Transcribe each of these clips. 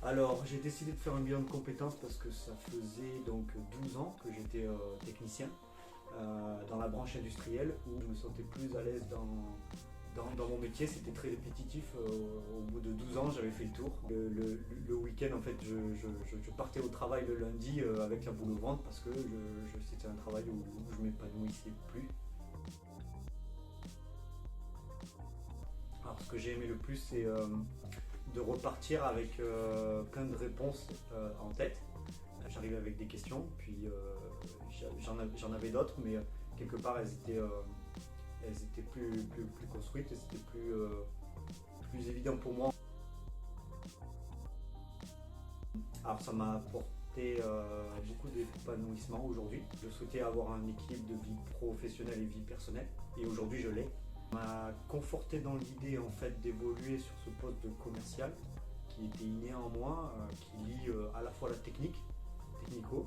Alors, j'ai décidé de faire un bilan de compétences parce que ça faisait donc 12 ans que j'étais technicien dans la branche industrielle où je me sentais plus à l'aise dans mon métier. C'était très répétitif. Au bout de 12 ans, j'avais fait le tour. Le week-end, en fait, je partais au travail le lundi avec la boule au ventre parce que c'était un travail où je m'épanouissais plus. Alors, ce que j'ai aimé le plus, c'est de repartir avec plein de réponses en tête. J'arrivais avec des questions, puis j'en avais d'autres, mais quelque part elles étaient plus construites et c'était plus évident pour moi. Alors ça m'a apporté beaucoup d'épanouissement aujourd'hui. Je souhaitais avoir un équilibre de vie professionnelle et vie personnelle, et aujourd'hui je l'ai. Ça m'a conforté dans l'idée en fait d'évoluer sur ce poste de commercial qui était inné en moi, qui lie à la fois la technico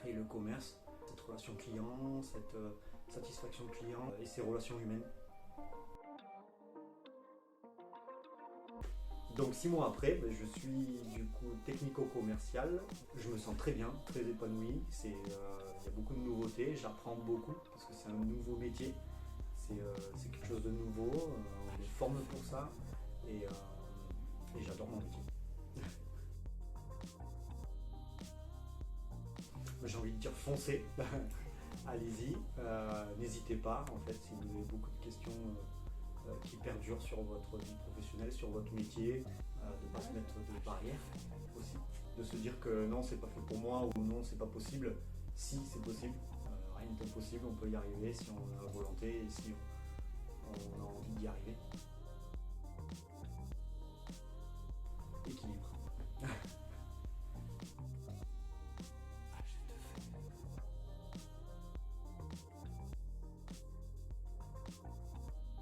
et le commerce, cette relation client, cette satisfaction client et ces relations humaines. Donc 6 mois après, je suis du coup technico-commercial. Je me sens très bien, très épanoui. Il y a beaucoup de nouveautés, j'apprends beaucoup parce que c'est un nouveau métier. C'est quelque chose de nouveau, on me forme pour ça et j'adore mon métier. J'ai envie de dire foncez, allez-y, n'hésitez pas en fait si vous avez beaucoup de questions qui perdurent sur votre vie professionnelle, sur votre métier, de ne pas se mettre de barrières aussi, de se dire que non c'est pas fait pour moi ou non c'est pas possible. Si c'est possible, rien n'est impossible, on peut y arriver si on a la volonté et si on a envie d'y arriver.